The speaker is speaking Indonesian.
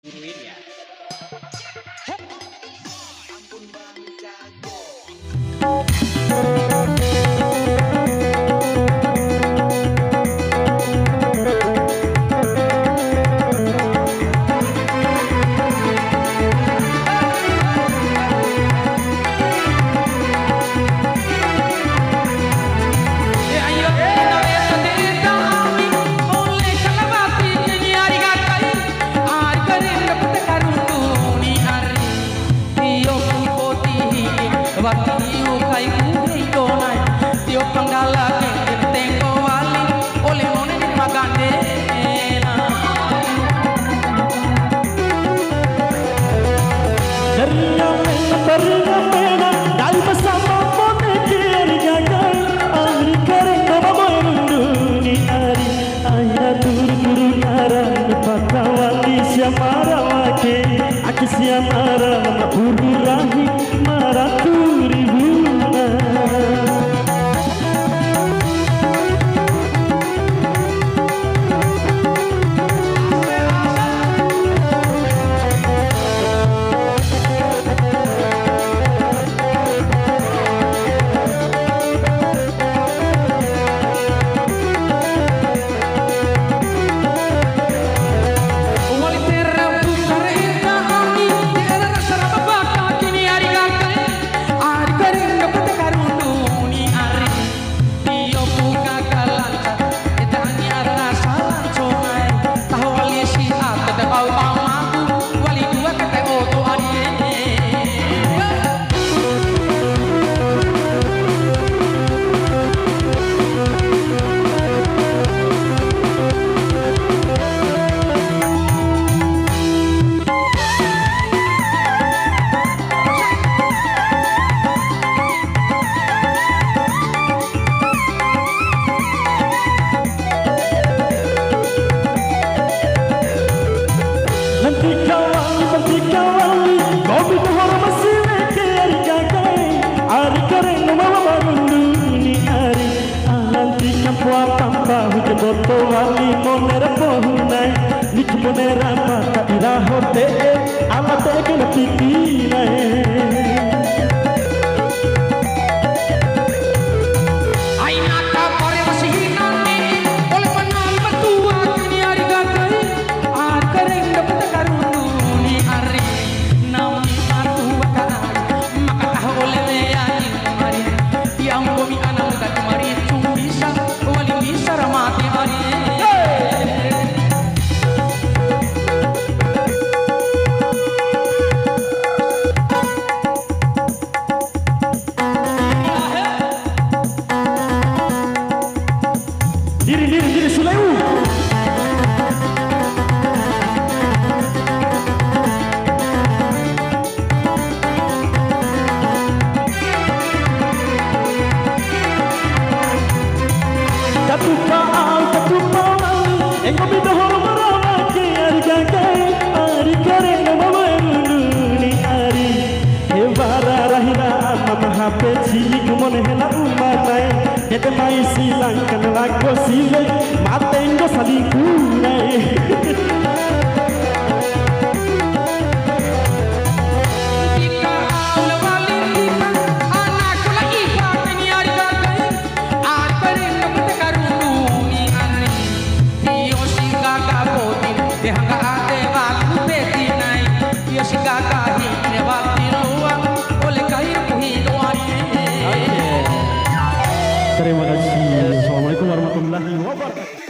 Guruin ya. Siamara Pururahi Maraturi Buna Boto wali monera pohunai nik monera mata irahote alate kena pikinai ainata pare masihinane oleh panal matua kini ari gagai ar kareng dapat karuni ari nauni matua kai maka tahu oleh yani mari yang bumi anak kat mari cum bisa wali bisa ramati ari diri Suleu Katupa engkau bisa hormat ke ari gagai ari kareng mama ni ari hebara rahina mama hape cilik mon hela umatai kete mai silang kan lago sile matengo salikunai Terima kasih. Assalamualaikum warahmatullahi wabarakatuh.